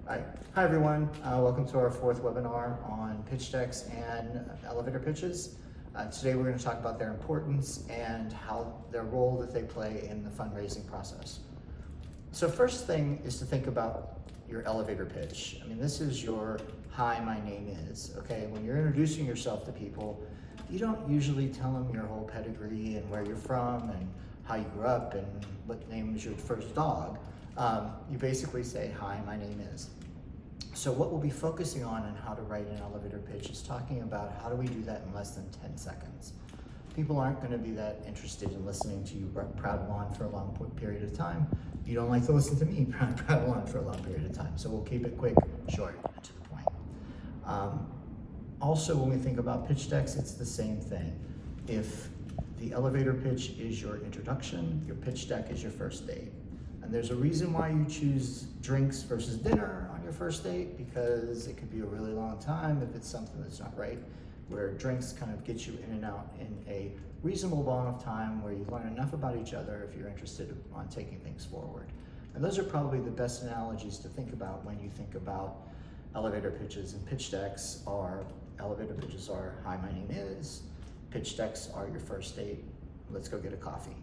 All right. Hi, everyone. Welcome to our fourth webinar on pitch decks and elevator pitches. Today, we're going to talk about their importance and how their role that they play in the fundraising process. So first thing is to think about your elevator pitch. I mean, this is your hi, my name is, okay? When you're introducing yourself to people, you don't usually tell them your whole pedigree and where you're from and how you grew up and what name was your first dog. You basically say, hi, my name is. So what we'll be focusing on and how to write an elevator pitch is talking about how do we do that in less than 10 seconds. People aren't going to be that interested in listening to you prattle on for a long period of time. You don't like to listen to me prattle on for a long period of time. So we'll keep it quick, short, and to the point. Also, when we think about pitch decks, it's the same thing. If the elevator pitch is your introduction, your pitch deck is your first date. And there's a reason why you choose drinks versus dinner on your first date, because it could be a really long time if it's something that's not right, where drinks kind of get you in and out in a reasonable amount of time where you learn enough about each other if you're interested on taking things forward. And those are probably the best analogies to think about when you think about elevator pitches. And pitch decks are, elevator pitches are, hi, my name is. Pitch decks are your first date. Let's go get a coffee,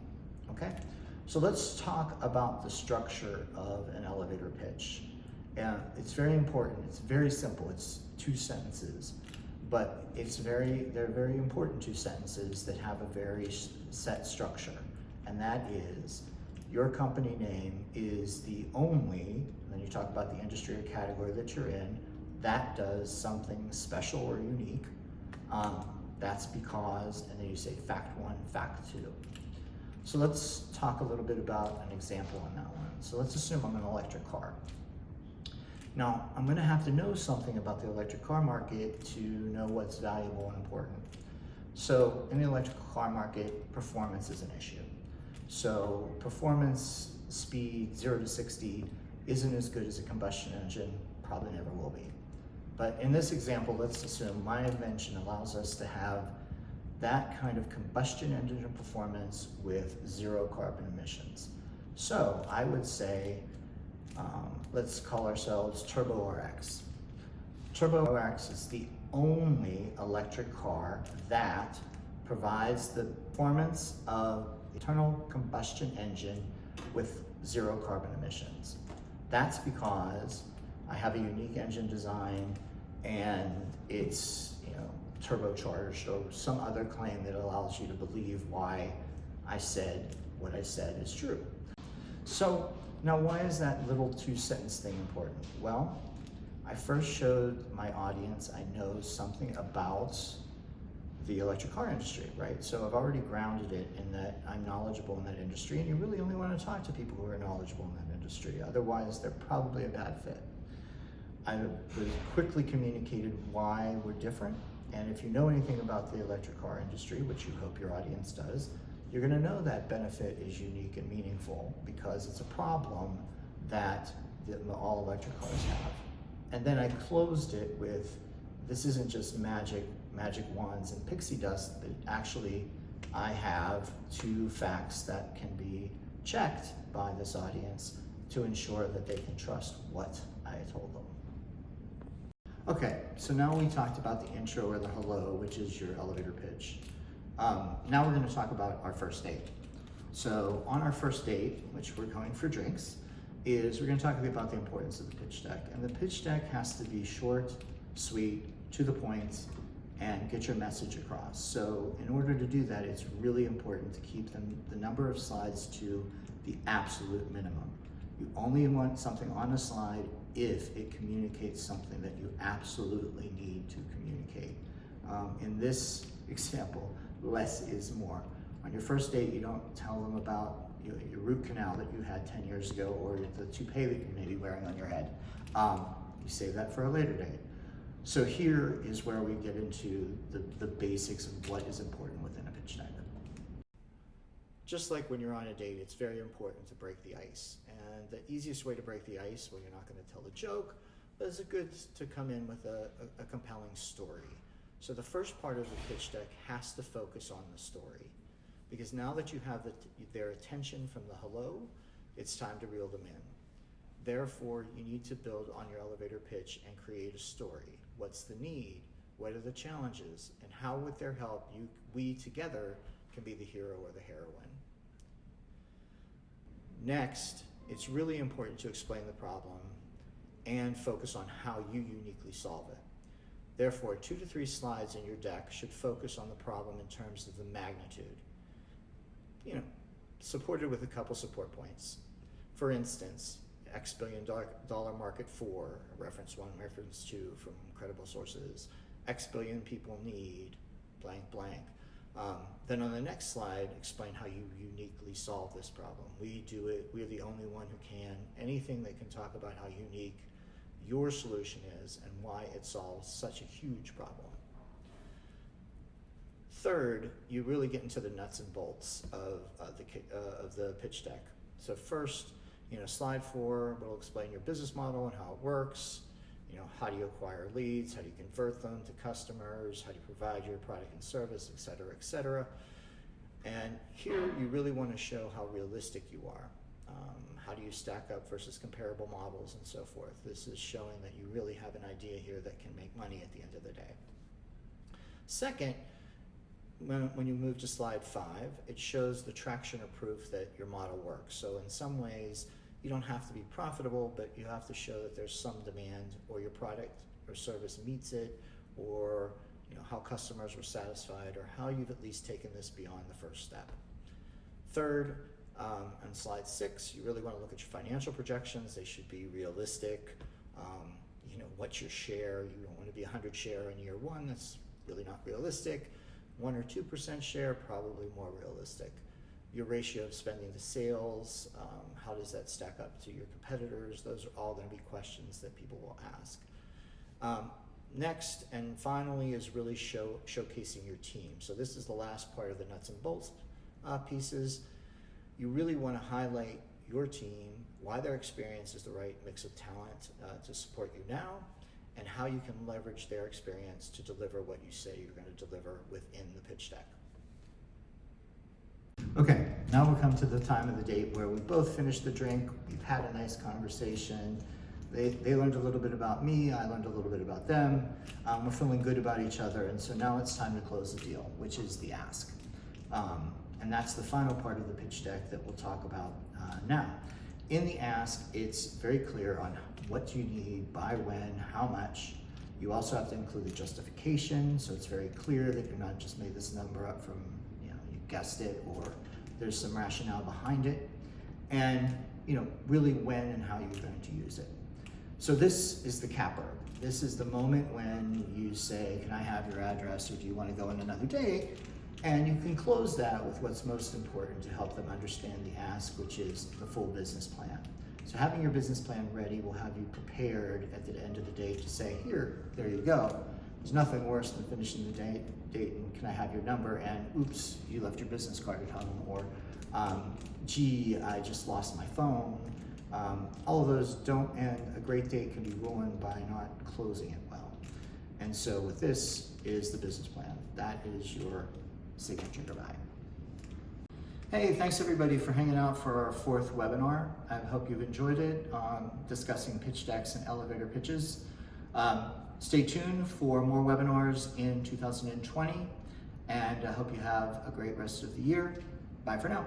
okay? So let's talk about the structure of an elevator pitch. And it's very important, it's very simple, it's 2 sentences, but they're very important 2 sentences that have a very set structure. And that is, your company name is the only, and then you talk about the industry or category that you're in, that does something special or unique. That's because, and then you say fact 1, fact 2. So let's talk a little bit about an example on that one. So let's assume I'm an electric car. Now, I'm gonna have to know something about the electric car market to know what's valuable and important. So in the electric car market, performance is an issue. So performance, speed, 0 to 60 isn't as good as a combustion engine, probably never will be. But in this example, let's assume my invention allows us to have that kind of combustion engine performance with 0 carbon emissions. So I would say, let's call ourselves Turbo RX. Turbo RX is the only electric car that provides the performance of internal combustion engine with 0 carbon emissions. That's because I have a unique engine design and it's, turbocharged or some other claim that allows you to believe why I said what I said is true. So now why is that little 2-sentence thing important? Well, I first showed my audience I know something about the electric car industry, right? So I've already grounded it in that I'm knowledgeable in that industry, and you really only want to talk to people who are knowledgeable in that industry. Otherwise, they're probably a bad fit. I quickly communicated why we're different. And if you know anything about the electric car industry, which you hope your audience does, you're gonna know that benefit is unique and meaningful because it's a problem that all electric cars have. And then I closed it with, this isn't just magic wands and pixie dust, but actually I have 2 facts that can be checked by this audience to ensure that they can trust what I told them. Okay, so now we talked about the intro or the hello, which is your elevator pitch. Now we're going to talk about our first date. So on our first date, which we're going for drinks, we're going to talk about the importance of the pitch deck. And the pitch deck has to be short, sweet, to the point, and get your message across. So in order to do that, it's really important to keep the number of slides to the absolute minimum. You only want something on a slide if it communicates something that you absolutely need to communicate. In this example, less is more. On your first date, you don't tell them about your root canal that you had 10 years ago or the toupee that you may be wearing on your head. You save that for a later date. So here is where we get into the basics of what is important within a pitch deck. Just like when you're on a date, it's very important to break the ice. And the easiest way to break the ice, well, you're not going to tell the joke, but it's good to come in with a compelling story. So the first part of the pitch deck has to focus on the story. Because now that you have their attention from the hello, it's time to reel them in. Therefore, you need to build on your elevator pitch and create a story. What's the need? What are the challenges? And how, with their help, we together can be the hero or the heroine. Next, it's really important to explain the problem and focus on how you uniquely solve it. Therefore, 2 to 3 slides in your deck should focus on the problem in terms of the magnitude, supported with a couple support points. For instance, X billion dollar market for, reference 1, reference 2 from credible sources, X billion people need, blank, blank. Then on the next slide, explain how you uniquely solve this problem. We do it, we're the only one who can. Anything that can talk about how unique your solution is and why it solves such a huge problem. Third, you really get into the nuts and bolts of the pitch deck. So first, slide 4 will explain your business model and how it works. How do you acquire leads? How do you convert them to customers? How do you provide your product and service, et cetera, et cetera. And here you really want to show how realistic you are. How do you stack up versus comparable models and so forth? This is showing that you really have an idea here that can make money at the end of the day. Second, when you move to slide 5, it shows the traction or proof that your model works. So in some ways, you don't have to be profitable, but you have to show that there's some demand, or your product or service meets it, or how customers were satisfied, or how you've at least taken this beyond the first step. Third, on slide 6, you really want to look at your financial projections. They should be realistic. What's your share? You don't want to be 100 share in year 1. That's really not realistic. 1 or 2% share, probably more realistic. Your ratio of spending to sales, how does that stack up to your competitors? Those are all going to be questions that people will ask. Next and finally is really showcasing your team. So this is the last part of the nuts and bolts pieces. You really want to highlight your team, why their experience is the right mix of talent to support you now, and how you can leverage their experience to deliver what you say you're going to deliver within the pitch deck. Okay, now we'll come to the time of the date where we both finished the drink, we've had a nice conversation, they learned a little bit about me, I learned a little bit about them, we're feeling good about each other, and so now it's time to close the deal, which is the ask. And that's the final part of the pitch deck that we'll talk about now. In the ask, it's very clear on what you need, by when, how much. You also have to include the justification, so it's very clear that you're not just made this number up from, you guessed it, or there's some rationale behind it. And, really when and how you're going to use it. So this is the capper. This is the moment when you say, can I have your address, or do you want to go on another date? And you can close that with what's most important to help them understand the ask, which is the full business plan. So having your business plan ready will have you prepared at the end of the day to say, there you go. There's nothing worse than finishing the date and can I have your number, and oops, you left your business card at home, or gee, I just lost my phone. All of those don't end. A great date can be ruined by not closing it well. And so with this is the business plan. That is your signature goodbye. Hey, thanks everybody for hanging out for our 4th webinar. I hope you've enjoyed it, discussing pitch decks and elevator pitches. Stay tuned for more webinars in 2020, and I hope you have a great rest of the year. Bye for now.